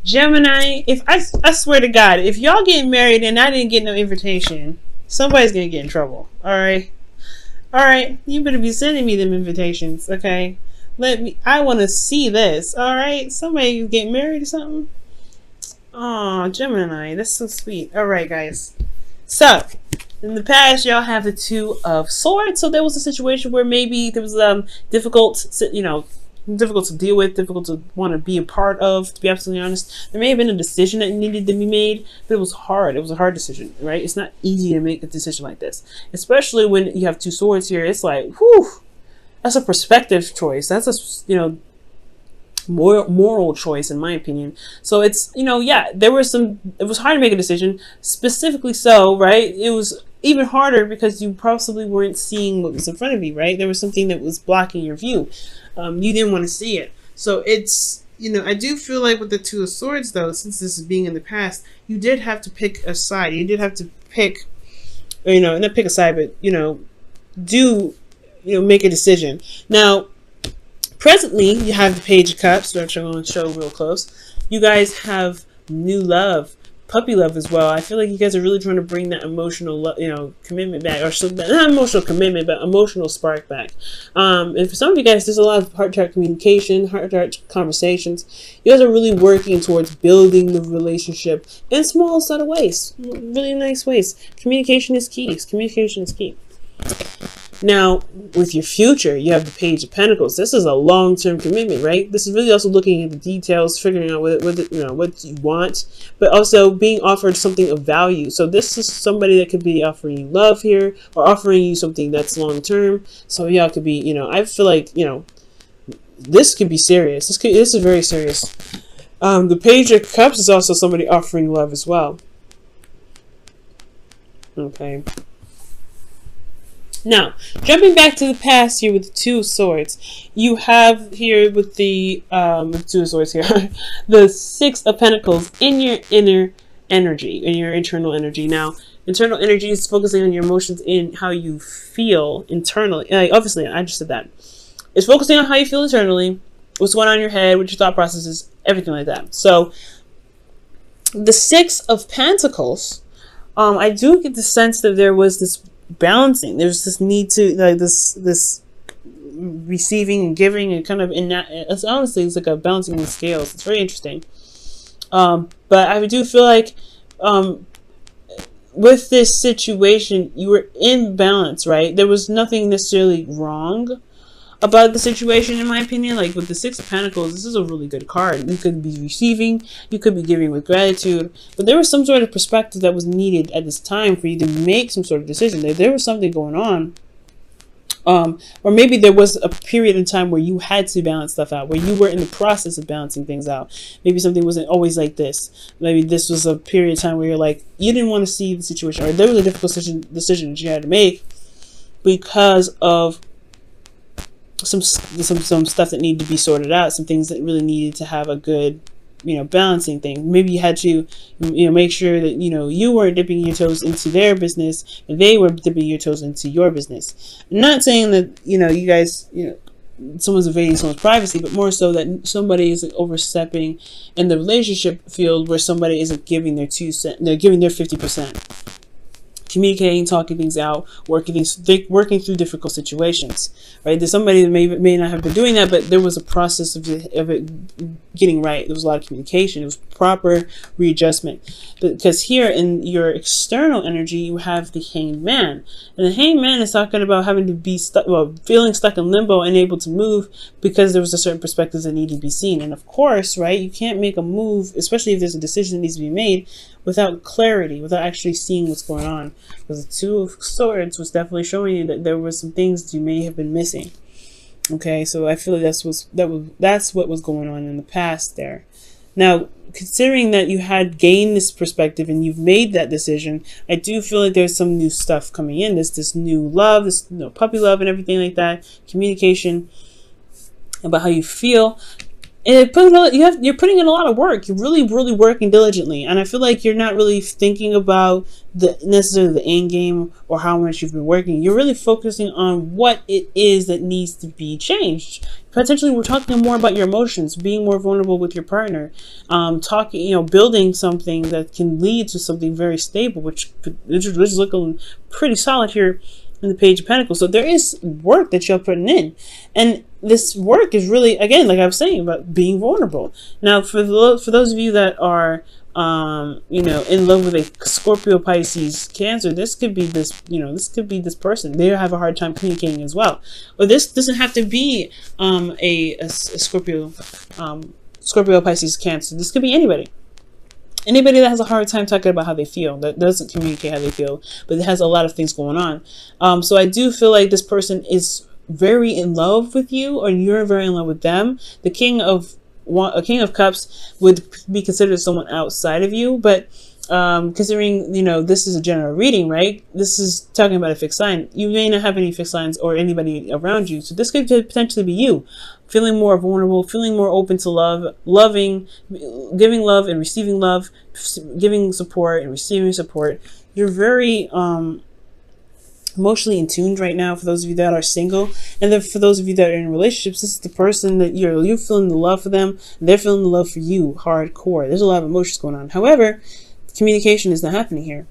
Gemini, if I swear to God, if y'all get married and I didn't get no invitation, somebody's gonna get in trouble. All right. You better be sending me them invitations, okay? I want to see this. All right, somebody getting married or something. Oh, Gemini, that's so sweet. All right, guys. So, in the past, y'all have the Two of Swords. So there was a situation where maybe there was difficult, difficult to deal with, difficult to want to be a part of. To be absolutely honest, there may have been a decision that needed to be made, but it was hard. It was a hard decision, right? It's not easy to make a decision like this, especially when you have two swords here. It's like, whew, that's a perspective choice. That's a moral choice, in my opinion. So it's, yeah, it was hard to make a decision, specifically so, right? It was even harder because you possibly weren't seeing what was in front of you, right? There was something that was blocking your view. You didn't want to see it. So it's, I do feel like with the Two of Swords, though, since this is being in the past, you did have to pick a side. You did have to pick, not pick a side, but, make a decision. Now, presently, you have the Page of Cups, which I'm going to show real close. You guys have new love, puppy love as well. I feel like you guys are really trying to bring that emotional, commitment back, or not emotional commitment, but emotional spark back. And for some of you guys, there's a lot of heart-to-heart communication, heart-to-heart conversations. You guys are really working towards building the relationship in small, subtle ways, really nice ways. Communication is key. Communication is key. Now, with your future, you have the Page of Pentacles. This is a long-term commitment, right? This is really also looking at the details, figuring out what you want, but also being offered something of value. So this is somebody that could be offering you love here, or offering you something that's long-term. So y'all could be, I feel like, this could be serious. This is very serious. The Page of Cups is also somebody offering love as well. Okay. Now, jumping back to the past here with the Two of Swords, you have here with the Two of Swords here, the Six of Pentacles in your inner energy, in your internal energy. Now, internal energy is focusing on your emotions in how you feel internally. Obviously, I just said that. It's focusing on how you feel internally, what's going on in your head, what your thought processes, everything like that. So, the Six of Pentacles, I do get the sense that there was this balancing. There's this need to this receiving and giving, and kind of it's honestly, it's like a balancing the scales. It's very interesting. But I do feel like with this situation, you were in balance, right? There was nothing necessarily wrong about the situation, in my opinion. Like with the Six of Pentacles, this is a really good card. You could be receiving, you could be giving with gratitude, but there was some sort of perspective that was needed at this time for you to make some sort of decision. There was something going on, or maybe there was a period in time where you had to balance stuff out, where you were in the process of balancing things out. Maybe something wasn't always like this. Maybe this was a period of time where you're like, you didn't want to see the situation, or there was a difficult decision that you had to make because of some stuff that needed to be sorted out, some things that really needed to have a good, balancing thing. Maybe you had to, make sure that, you weren't dipping your toes into their business and they were dipping your toes into your business. I'm not saying that, you guys, someone's invading someone's privacy, but more so that somebody is overstepping in the relationship field where somebody isn't giving their they're giving their 50%. Communicating, talking things out, working through difficult situations, right? There's somebody that may not have been doing that, but there was a process of it getting right. There was a lot of communication. It was proper readjustment. Because here in your external energy, you have the Hanged Man. And the Hanged Man is talking about having to be stuck, feeling stuck in limbo, unable to move because there was a certain perspective that needed to be seen. And of course, right, you can't make a move, especially if there's a decision that needs to be made, without clarity, without actually seeing what's going on. Because the Two of Swords was definitely showing you that there were some things that you may have been missing. Okay, so I feel like that's what was going on in the past there. Now, considering that you had gained this perspective and you've made that decision, I do feel like there's some new stuff coming in. This new love, this puppy love and everything like that. Communication about how you feel. And you're putting in a lot of work. You're really working diligently, and I feel like you're not really thinking about necessarily the end game or how much you've been working. You're really focusing on what it is that needs to be changed. Potentially, we're talking more about your emotions, being more vulnerable with your partner, building something that can lead to something very stable, which is looking pretty solid here in the Page of Pentacles. So there is work that you're putting in, and this work is really, again, like I was saying, about being vulnerable. Now, for those of you that are in love with a Scorpio, Pisces, Cancer, this could be this person. They have a hard time communicating as well. Or this doesn't have to be a Scorpio, Pisces, Cancer. This could be anybody. Anybody that has a hard time talking about how they feel, that doesn't communicate how they feel, but it has a lot of things going on. So I do feel like this person is very in love with you, or you're very in love with them. A King of Cups would be considered someone outside of you, but considering this is a general reading, right? This is talking about a fixed sign. You may not have any fixed signs or anybody around you, so this could potentially be you. Feeling more vulnerable, feeling more open to love, giving love and receiving love, giving support and receiving support. You're very emotionally in tune right now, for those of you that are single. And then for those of you that are in relationships, this is the person that you're feeling the love for them, and they're feeling the love for you hardcore. There's a lot of emotions going on. However, communication is not happening here.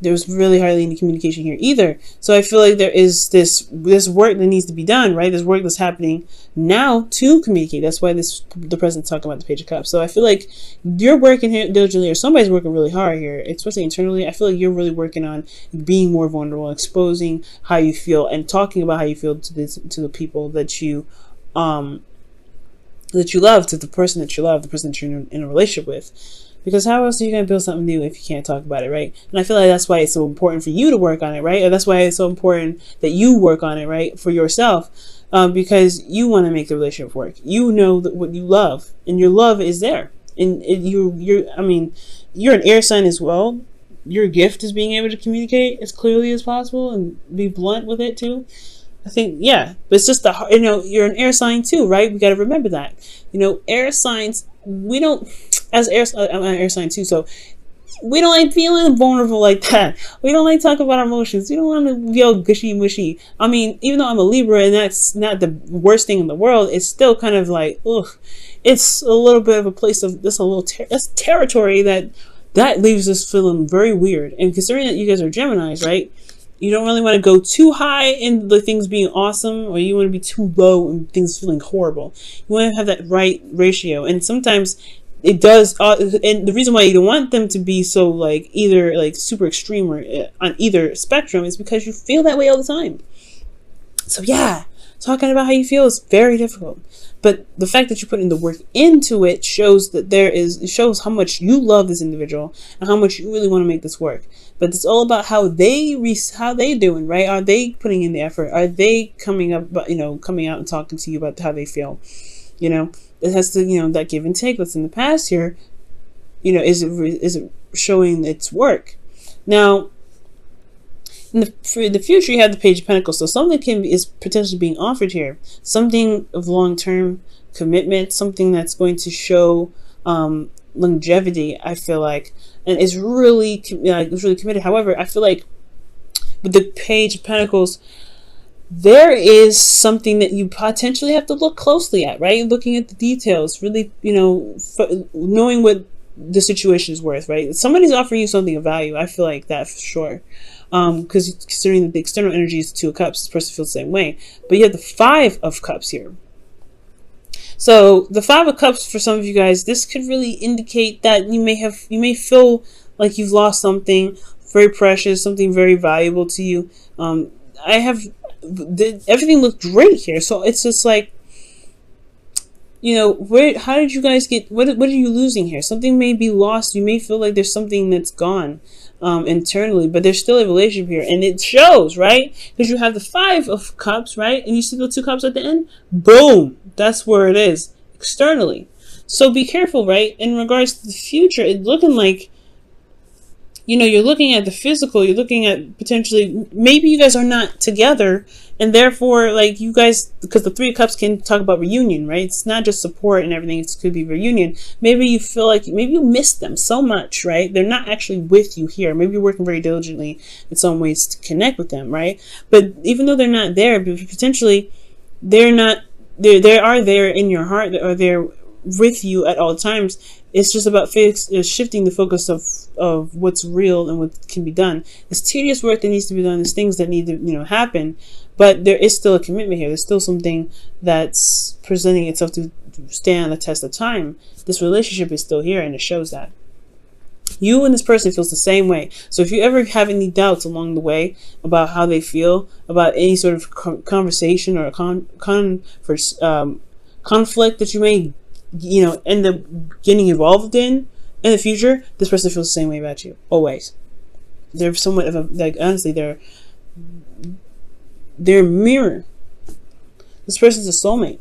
There's really hardly any communication here either. So I feel like there is this work that needs to be done, right? There's work that's happening now to communicate. That's why the president's talking about the Page of Cups. So I feel like you're working here diligently, or somebody's working really hard here, especially internally. I feel like you're really working on being more vulnerable, exposing how you feel, and talking about how you feel to the people that you love, to the person that you love, the person that you're in a relationship with. Because how else are you going to build something new if you can't talk about it, right? And I feel like that's why it's so important for you to work on it, right? Or that's why it's so important that you work on it, right? For yourself, because you want to make the relationship work. You know what you love, and your love is there. And you're an air sign as well. Your gift is being able to communicate as clearly as possible and be blunt with it too. I think, yeah, but it's just you're an air sign too, right? We got to remember that. Air signs, we don't, I'm an air sign too, so we don't like feeling vulnerable like that. We don't like talking about our emotions. We don't want to feel gushy mushy. I mean, even though I'm a Libra and that's not the worst thing in the world, it's still kind of like, ugh, it's a little bit of a place of this, that's territory that leaves us feeling very weird. And considering that you guys are Geminis, right? You don't really want to go too high in the things being awesome, or you want to be too low and things feeling horrible. You want to have that right ratio. And sometimes it does, and the reason why you don't want them to be so either super extreme or on either spectrum is because you feel that way all the time. So yeah, talking about how you feel is very difficult. But the fact that you're putting the work into it shows that it shows how much you love this individual and how much you really want to make this work. But it's all about how they doing, right? Are they putting in the effort? Are they coming out and talking to you about how they feel? It has to, that give and take that's in the past here. Is it showing its work? Now, for the future, you have the Page of Pentacles, so something is potentially being offered here. Something of long-term commitment, something that's going to show longevity. I feel like, and it's really committed. However, I feel like with the Page of Pentacles, there is something that you potentially have to look closely at, right? Looking at the details, really, knowing what the situation is worth, right? Somebody's offering you something of value. I feel like that for sure. Because considering that the external energy is the Two of Cups, this person feels the same way. But you have the Five of Cups here. So the Five of Cups, for some of you guys, this could really indicate that you may feel like you've lost something very precious, something very valuable to you. Everything looked great here, so it's just like, how did you guys get, what are you losing here? Something may be lost. You may feel like there's something that's gone internally, but there's still a relationship here, and it shows, right? Because you have the Five of Cups, right? And you see the Two Cups at the end? Boom! That's where it is, externally. So be careful, right? In regards to the future, it's looking like you know, you're looking at the physical, you're looking at potentially, maybe you guys are not together, and therefore, like, you guys, because the Three of Cups can talk about reunion, right? It's not just support and everything, it could be reunion. Maybe you feel like, maybe you miss them so much, right? They're not actually with you here. Maybe you're working very diligently in some ways to connect with them, right? But even though they're not there, potentially, they're not, they are there in your heart, they are there with you at all times. It's just about shifting the focus of what's real and what can be done. There's tedious work that needs to be done. There's things that need to, you know, happen, but there is still a commitment here. There's still something that's presenting itself to stand the test of time. This relationship is still here, and it shows that. You and this person feels the same way. So if you ever have any doubts along the way about how they feel, about any sort of conversation or conflict that you may, you know, end up getting involved in the future, this person feels the same way about you, always. They're somewhat of a, like, honestly, they're a mirror. This person's a soulmate.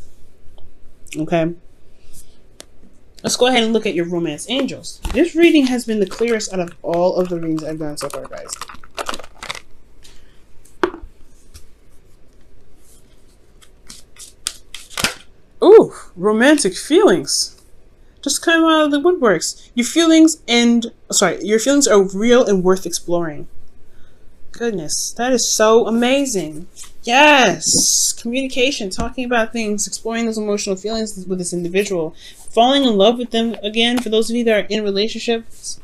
Okay, let's go ahead and look at your romance angels. This reading has been the clearest out of all of the readings I've done so far, guys. Ooh, romantic feelings. Just come out of the woodworks. Your feelings are real and worth exploring. Goodness, that is so amazing. Yes, communication, talking about things, exploring those emotional feelings with this individual, falling in love with them again. For those of you that are in relationships,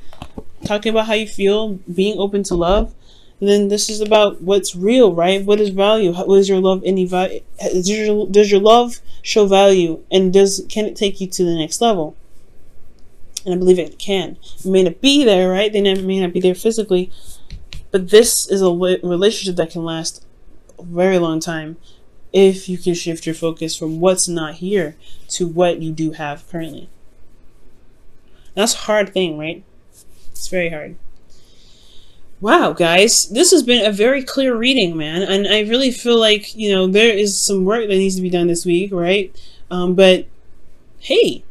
talking about how you feel, being open to love. And then this is about what's real, right? What is value? What is your love? Any value? Does your love show value? And can it take you to the next level? And I believe it can. It may not be there, right? They may not be there physically, but this is a relationship that can last a very long time if you can shift your focus from what's not here to what you do have currently. That's a hard thing, right? It's very hard. Wow, guys, this has been a very clear reading, man. And I really feel like, you know, there is some work that needs to be done this week, right? But hey,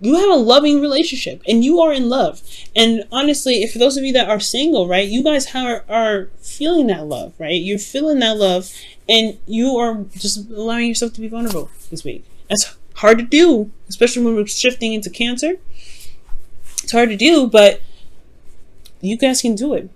you have a loving relationship and you are in love. And honestly, if for those of you that are single, right, you guys are feeling that love, right? You're feeling that love and you are just allowing yourself to be vulnerable this week. That's hard to do, especially when we're shifting into Cancer. It's hard to do, but you guys can do it.